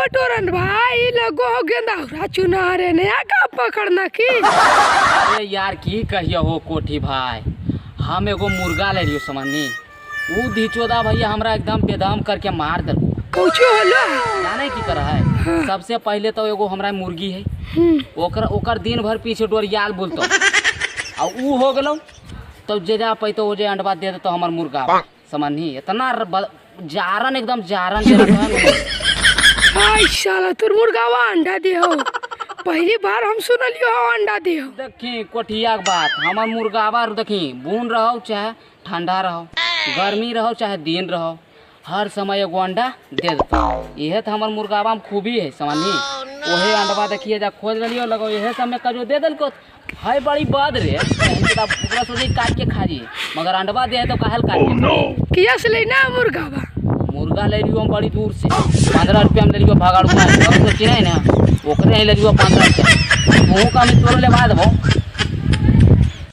बटोरन भाई लगो हो गेंदा चुना रे नया का पकड़ना की। अरे यार की कहियो हो कोठी भाई, हम एगो मुर्गा ले रहियो समझनी, ऊ धिचोदा भैया हमरा एकदम बेदम करके मार दल। कुछ होलो जाने की कर है। हाँ। सबसे पहले तो एगो हमरा मुर्गी है, ओकर दिन भर पीछे डोरियाल बोलतो आ ऊ हो गेलो तो जे जा पैतो वो जे अंडवा दे देतो हमर मुर्गा समझनी। इतना जारन एकदम जारन हाय साला तोर मुर्गावा अंडा दे हो, पहली बार हम सुनलियो हो अंडा दे हो। देखी कोठिया के बात, हमर मुर्गावा देखी बून रहो चाहे ठंडा रहो, गर्मी रहो चाहे दिन रहो, हर समय एगो अंडा दे देता। यह तो हमार मुर्गावा में खूबी है समझनी। वही अंडवा देखिए जा खोज लियो लगो यह सब में कजो दे दल को है बड़ी बात रे, सोचे काट के खा जी मगर अंडवा दे तो कहल काट किया से लेना मुर्गावा? मुर्गा ले लियो हम बड़ी दूर से 15 रुपया में ले लियो भागाड़ू तो चिन्ह ना ओकरे ले लियो 15 रुपया, तू का मैं तोड़ ले बाद देबो।